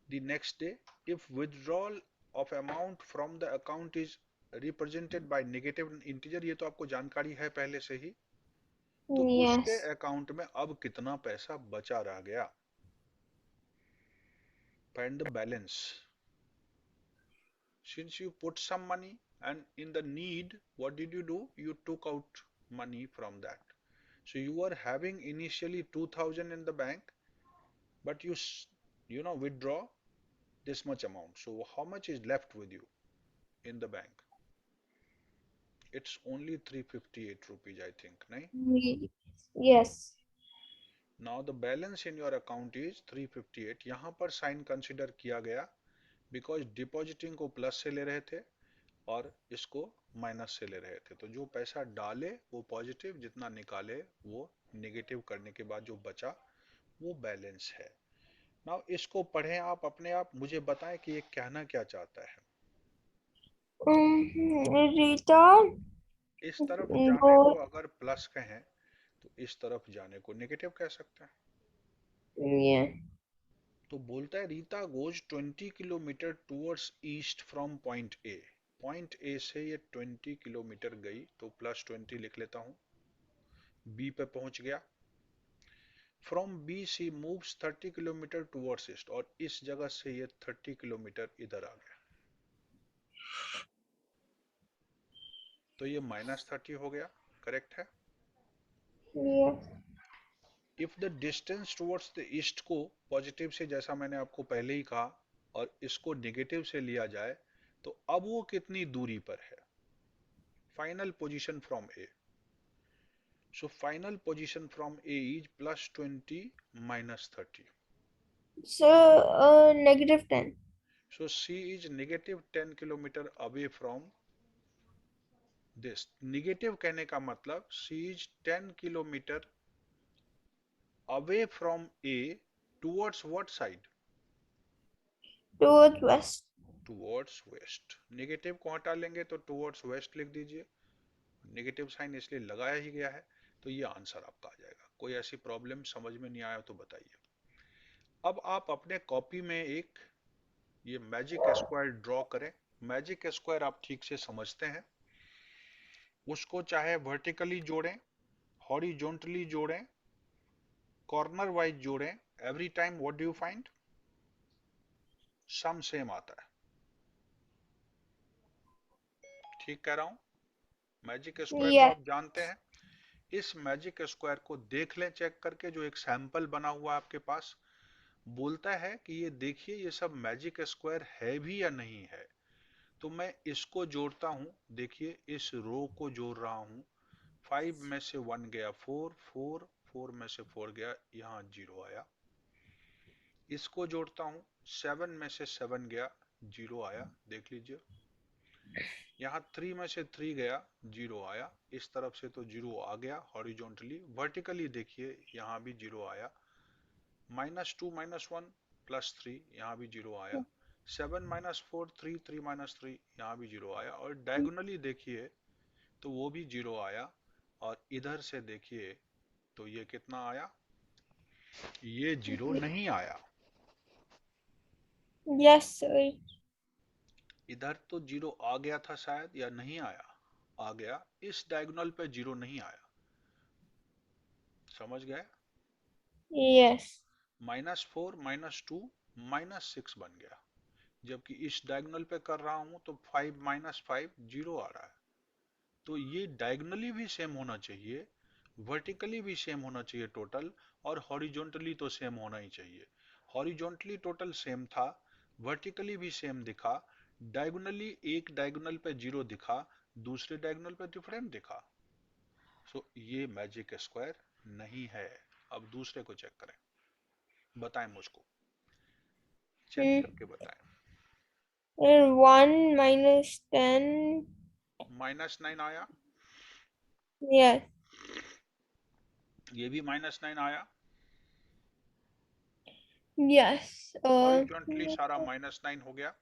The next day, if withdrawal of amount from the account is represented by negative integer, ये तो आपको जानकारी है पहले से ही, तो यस। उसके अकाउंट में अब कितना पैसा बचा रह गया? Find the balance. Since you put some money and in the need, what did you do? You took out money from that. So you were having initially 2,000 in the bank, but you withdraw this much amount. So how much is left with you in the bank? It's only 358 rupees, I think, nahi? Yes. Now the balance in your account is 358. यहाँ पर sign consider किया गया because depositing को plus से ले रहे थे और इसको माइनस से ले रहे थे। तो जो पैसा डाले वो पॉजिटिव, जितना निकाले वो नेगेटिव करने के बाद जो बचा वो बैलेंस है। नाउ इसको पढ़ें आप अपने आप, मुझे बताएं कि ये कहना क्या चाहता है। रीता इस तरफ गो। जाने को अगर प्लस कहें तो इस तरफ जाने को नेगेटिव कह सकते हैं। ये तो बोलता है Rita goes 20 kilometre towards east from point A. Point A से ये 20 किलोमीटर गई तो +20 लिख लेता हूं। बी पे पहुंच गया। From B C moves 30 kilometre towards east, और इस जगह से ये 30 किलोमीटर इधर आ गया, तो ये -30 हो गया। करेक्ट है? ये if the distance towards the east को पॉजिटिव से, जैसा मैंने आपको पहले ही कहा, और इसको नेगेटिव से लिया जाए तो अब वो कितनी दूरी पर है? Final position from A. So final position from A is +20 -30। So -10। So C is -10 kilometre away from this. Negative कहने का मतलब C is 10 kilometre away from A towards what side? Towards west. Towards west. Negative को हटा लेंगे तो towards waste लिख दीजिए, negative sign इसलिए लगाया ही गया है। तो ये आंसर आपका आ जाएगा। कोई ऐसी प्रॉब्लम समझ में नहीं आया तो बताइए। अब आप अपने कॉपी में एक ये मैजिक स्क्वायर ड्रॉ करें। मैजिक स्क्वायर आप ठीक से समझते हैं, उसको चाहे वर्टिकली जोड़ें, हॉरिजॉन्टली जोड़ें, कॉर्नर वाइज जोड़ें, every time what do you find? Sum same आता है। ठीक कह रहा हूं? मैजिक स्क्वायर तो यस। आप जानते हैं। इस मैजिक स्क्वायर को देख लें चेक करके, जो एक सैंपल बना हुआ है आपके पास। बोलता है कि ये देखिए ये सब मैजिक स्क्वायर है भी या नहीं है। तो मैं इसको जोड़ता हूं, देखिए इस रो को जोड़ रहा हूं। 5 में से 1 गया 4, 4, 4 में से 4 गया, यहाँ 0 आया। इसको जोड़ता हूं, 7 में से 7 गया, 0 आया, देख लीजिए। यहाँ 3 में से 3 गया, 0 आया। इस तरफ से तो 0 आ गया हॉरिजॉन्टली। वर्टिकली देखिए यहाँ भी 0 आया। -2 -1 +3, यहाँ भी 0 आया। 7 -4 3, 3 -3, यहाँ भी 0 आया। और डायगोनली देखिए तो वो भी 0 आया। और इधर से देखिए तो ये कितना आया? ये 0 नहीं आया। Yes sir. इधर तो जीरो आ गया था शायद, या नहीं आया? आ गया। इस डायगोनल पे जीरो नहीं आया। समझ गए? यस। -4 -2 -6 बन गया। जबकि इस डायगोनल पे कर रहा हूं तो 5 -5 जीरो आ रहा है। तो ये डायगोनली भी सेम होना चाहिए, वर्टिकली भी सेम होना चाहिए टोटल, और हॉरिजॉन्टली तो सेम होना ही चाहिए। हॉरिजॉन्टली टोटल सेम था, वर्टिकली भी सेम दिखा, डायगोनली एक डायगोनल पे जीरो दिखा, दूसरे डायगोनल पे डिफरेंट दिखा। सो ये मैजिक स्क्वायर नहीं है। अब दूसरे को चेक करें, बताएं मुझको, चेक करके बताएं। 1 -10। -9 आया, यस। ये भी -9 आया। यस। हॉरिजॉन्टली सारा -9 हो गया।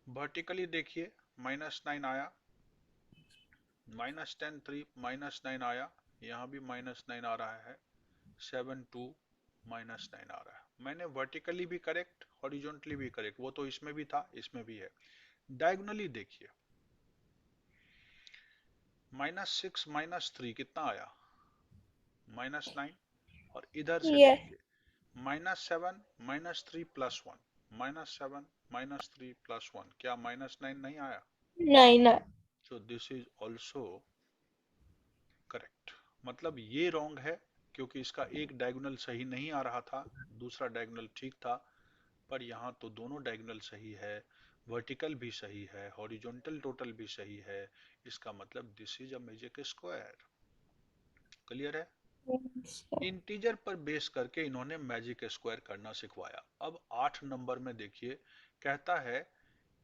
वर्टिकली देखिए, -9 आया, -10 3 -9 आया, यहाँ भी -9 आ रहा है, 7 2 -9 आ रहा है। मैंने वर्टिकली भी करेक्ट, हॉरिजॉन्टली भी करेक्ट, वो तो इसमें भी था, इसमें भी है। डायगोनली देखिए, -6 -3 कितना आया? -9। और इधर से यस। देखिए, -7 -3 +1, -7 -3 +1, क्या -9 नहीं आया? 9। So this is also correct. मतलब ये रॉन्ग है, क्योंकि इसका एक डायगोनल सही नहीं आ रहा था, दूसरा डायगोनल ठीक था। पर यहाँ तो दोनों डायगोनल सही है, वर्टिकल भी सही है, हॉरिजॉन्टल टोटल भी सही है। इसका मतलब this is a magic square. Clear है? इंटीजर पर बेस करके इन्होंने मैजिक स्क्वायर करना सिखवाया। अब 8 नंबर में देखिए, कहता है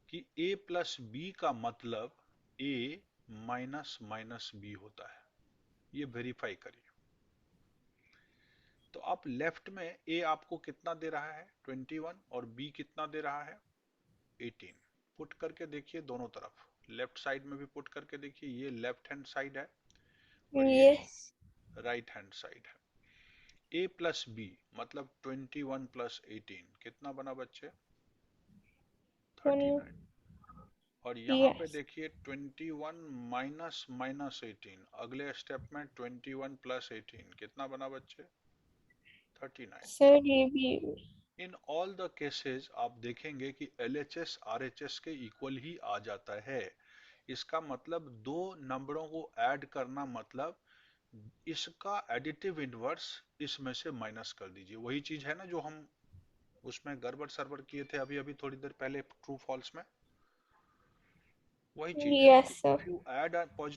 कि a प्लस बी का मतलब a माइनस माइनस बी होता है। ये वेरीफाई करिए। तो आप लेफ्ट में a आपको कितना दे रहा है, 21, और b कितना दे रहा है, 18। पुट करके देखिए दोनों तरफ, लेफ्ट साइड में भी पुट करके देखिए। ये लेफ्ट हैंड साइड है और ये यस। राइट हैंड साइड है। a प्लस बी मतलब 21 प्लस 18 कितना बना बच्चे, 39। और यहाँ पे यस। देखिए 21 माइनस माइनस 18, अगले स्टेप में 21 प्लस 18 कितना बना बच्चे, 39। सर ये भी। इन ऑल द केसेस आप देखेंगे कि LHS RHS के इक्वल ही आ जाता है। इसका मतलब दो नंबरों को ऐड करना, मतलब इसका एडिटिव इनवर्स इसमें से माइनस कर दीजिए। वही चीज है ना जो हम उसमें गड़बड़ सरबड़ किए थे अभी अभी थोड़ी देर पहले, ट्रू फॉल्स में। वही चीज है यस कि sir. If you add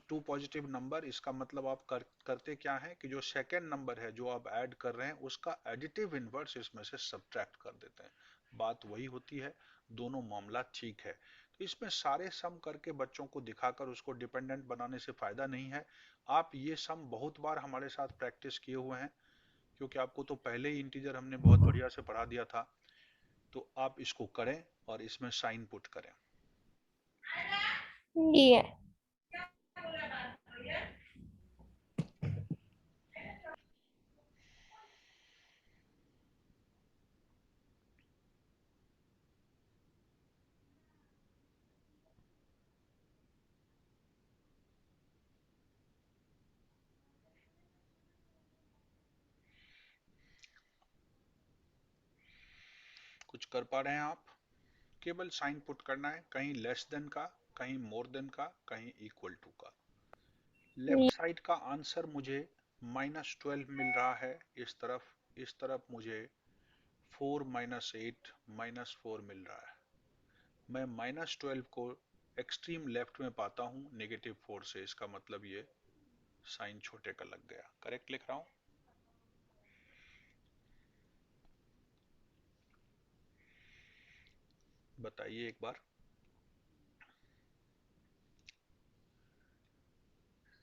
two positive number, इसका मतलब आप करते क्या है कि जो सेकेंड नंबर है जो आप ऐड कर रहे हैं उसका एडिटिव इनवर्स इसमें से सब्ट्रैक्ट कर देते हैं। बात वही होती है, दोनों मामला ठीक है। तो इसमें सारे सम करके बच्चों को दिखाकर उसको डिपेंडेंट बनाने से फायदा नहीं है। आप ये सम बहुत बार हमारे साथ प्रैक्टिस किए हुए हैं, क्योंकि आपको तो पहले ही इंटीजर हमने बहुत बढ़िया से पढ़ा दिया था। तो आप इसको करें और इसमें साइन पुट करें। ये कुछ कर पा रहे हैं आप? केवल साइन पुट करना है, कहीं लेस देन का, कहीं मोर देन का, कहीं इक्वल टू का। लेफ्ट साइड का आंसर मुझे -12 मिल रहा है इस तरफ, इस तरफ मुझे 4 -8 -4 मिल रहा है। मैं -12 को एक्सट्रीम लेफ्ट में पाता हूं -4 से, इसका मतलब ये साइन छोटे का लग गया। करेक्ट लिख रहा हूं? बताइए एक बार।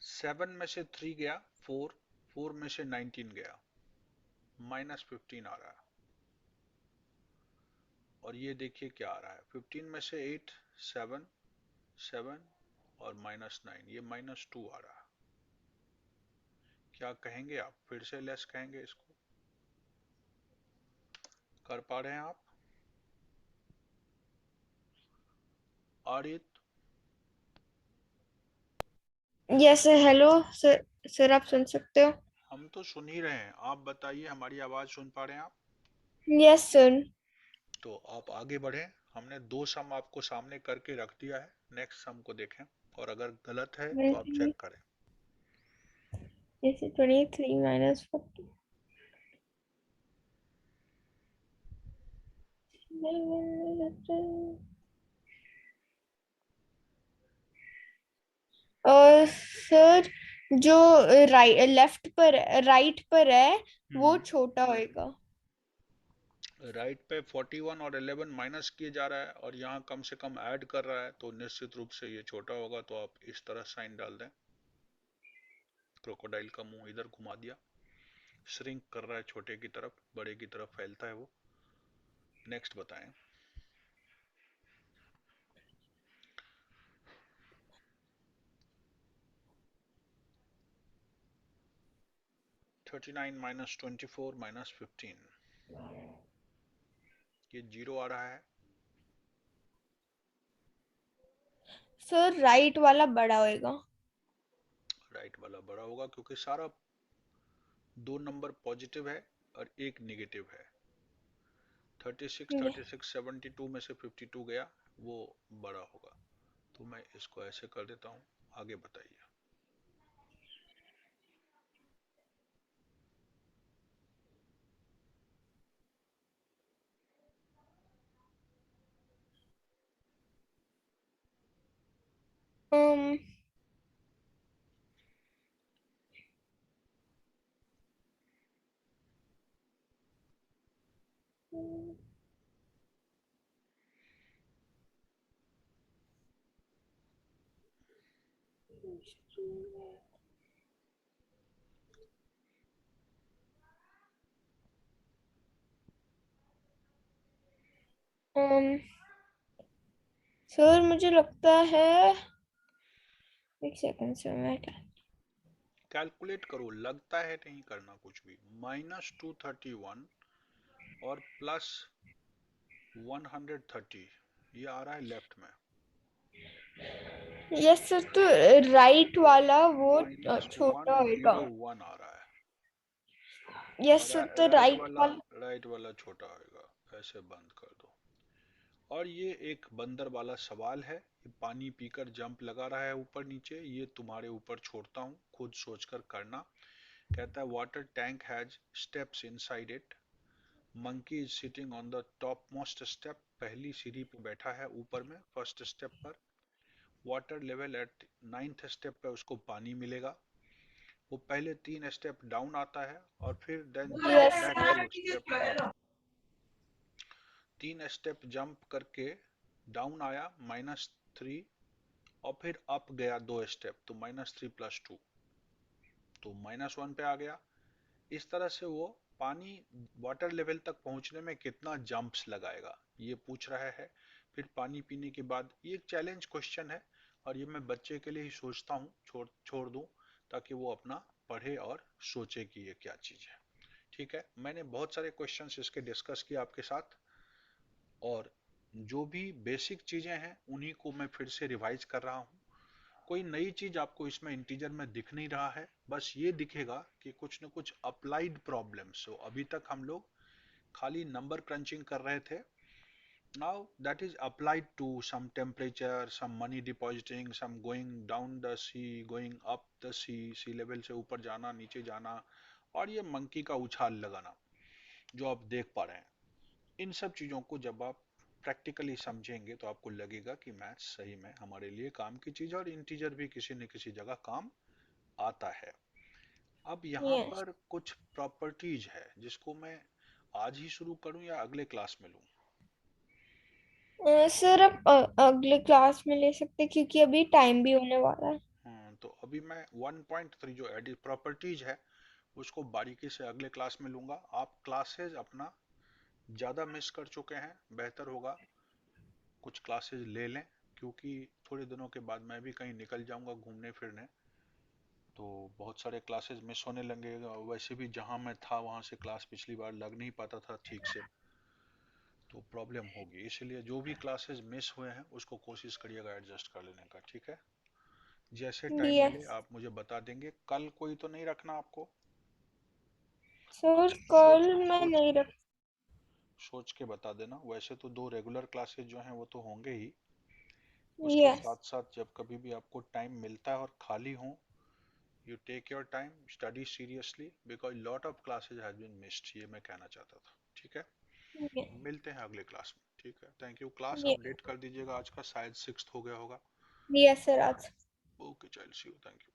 7 में से 3 गया 4, 4 में से 19 गया, -15 आ रहा है। और ये देखिए क्या आ रहा है, 15 में से 8 7 7 और -9, ये -2 आ रहा है। क्या कहेंगे आप, फिर से लेस कहेंगे इसको? कर पा रहे हैं आप? Aarit, yes hello sir. Sir आप सुन सकते हो? हम तो सुन ही रहे हैं, आप बताइए हमारी आवाज सुन पा रहे हैं आप? Yes sir. तो आप आगे बढ़ें। हमने दो सम आपको सामने करके रख दिया है, नेक्स्ट सम को देखें, और अगर गलत है तो आप चेक करें। जैसे 23 माइनस 40। और सर जो लेफ्ट पर राइट पर है वो हम्म। छोटा होएगा। राइट पे 41 और 11 माइनस किए जा रहा है और यहाँ कम से कम ऐड कर रहा है, तो निश्चित रूप से ये छोटा होगा, तो आप इस तरह साइन डाल दें। क्रोकोडाइल का मुंह इधर घुमा दिया, श्रिंक कर रहा है, छोटे की तरफ बड़े की तरफ फैलता है वो। नेक्स्ट बताएं। 39 माइनस 24 माइनस 15, ये जीरो आ रहा है। सर राइट वाला बड़ा होएगा। राइट वाला बड़ा होगा क्योंकि सारा दो नंबर पॉजिटिव है और एक निगेटिव है। 36 ये 36 72 में से 52 गया, वो बड़ा होगा। तो मैं इसको ऐसे कर देता हूँ। आगे बताइए। um, um, सर मुझे लगता है एक सेकंड सर मैं क्या। कैलकुलेट करो, लगता है नहीं करना कुछ भी। -231 और +130, ये आ रहा है लेफ्ट में। यस सर तो राइट वाला वो माइनस छोटा वन होएगा। जीरो वन आ रहा है। यस सर तो राइट वाला। राइट वाला छोटा होगा। ऐसे बंद कर दो। और ये एक बंदर वाला सवाल है, ये पानी पीकर जंप लगा रहा है ऊपर नीचे, ये तुम्हारे ऊपर छोड़ता हूँ, खुद सोचकर करना। कहता है water tank has steps inside it, monkey is sitting on the top most step, पहली सीढ़ी पे बैठा है ऊपर में फर्स्ट स्टेप पर। Water level at ninth step पे उसको पानी मिलेगा, वो पहले 3 स्टेप डाउन आता है और फिर then jump yes back 2 step up. 3 step jump करके डाउन आया -3, और फिर अप गया 2 स्टेप, तो -3 + 2, तो -1 पे आ गया। इस तरह से वो पानी वाटर लेवल तक पहुंचने में कितना जंप्स लगाएगा ये पूछ रहा है। फिर पानी पीने के बाद, ये एक चैलेंज क्वेश्चन है, और ये मैं बच्चे के लिए ही सोचता हूँ, छोड़ छोड़ दूं, ताकि वो अपना पढ़े और सोचे कि ये क्या चीज है। ठीक है, मैंने बहुत सारे क्वेश्चंस इसके डिस्कस किए आपके साथ, और जो भी बेसिक चीजें हैं उन्हीं को मैं फिर से रिवाइज कर रहा हूँ। कोई नई चीज आपको इसमें इंटीजर में दिख नहीं रहा है, बस ये दिखेगा कि कुछ न कुछ अप्लाइड प्रॉब्लम्स हो। अभी तक हम लोग खाली नंबर क्रंचिंग कर रहे थे, now that is applied to some temperature, some money depositing, some going down the sea, going up the sea, sea level से ऊपर जाना नीचे जाना, और ये मंकी का उछाल लगाना जो आप देख पा रहे हैं। इन सब चीजों को जब आप प्रैक्टिकली समझेंगे तो आपको लगेगा कि मैथ्स सही में हमारे लिए काम की चीज है, और इंटीजर भी किसी न किसी जगह काम आता है। अब यहाँ यस पर कुछ प्रॉपर्टीज है जिसको मैं आज ही शुरू करूं या अगले क्लास में लूं? सर आप अगले क्लास में ले सकते हैं, क्योंकि अभी टाइम भी होने वाला है। तो अभी मैं 1.3 जो एडिट प्रॉपर्टीज है उसको बारीकी से अगले क्लास में लूंगा। आप क्लासेस अपना ज़्यादा मिस कर चुके हैं, बेहतर होगा कुछ क्लासेस ले लें, क्योंकि थोड़े दिनों के बाद मैं भी कहीं निकल जाऊंगा घूमने फिरने, तो बहुत सारे क्लासेस मिस होने लगेगा। वैसे भी जहां मैं था वहां से क्लास पिछली बार लग नहीं पाता था ठीक से, तो प्रॉब्लम होगी। इसलिए जो भी क्लासेस मिस हुए हैं उसको कोशिश करिएगा एडजस्ट कर लेने का, ठीक है। जैसे टाइम मिले यस आप मुझे बता देंगे। कल कोई तो नहीं रखना आपको? सर, सोच कल मैं सोच नहीं रख। सोच के बता देना। वैसे तो दो रेगुलर क्लासेस जो हैं वो तो होंगे ही। उसके यस। साथ साथ जब कभी भी आपको टाइम मिलता है और खाली हो, you take your time, study seriously, because lot of classes has been missed, ये मैं कहना चाहता था, ठीक है। मिलते हैं अगले क्लास में, ठीक है। Thank you. क्लास अपडेट कर दीजिएगा, आज का शायद 6th हो गया होगा। यस सर, आज। Okay child, see you, thank you.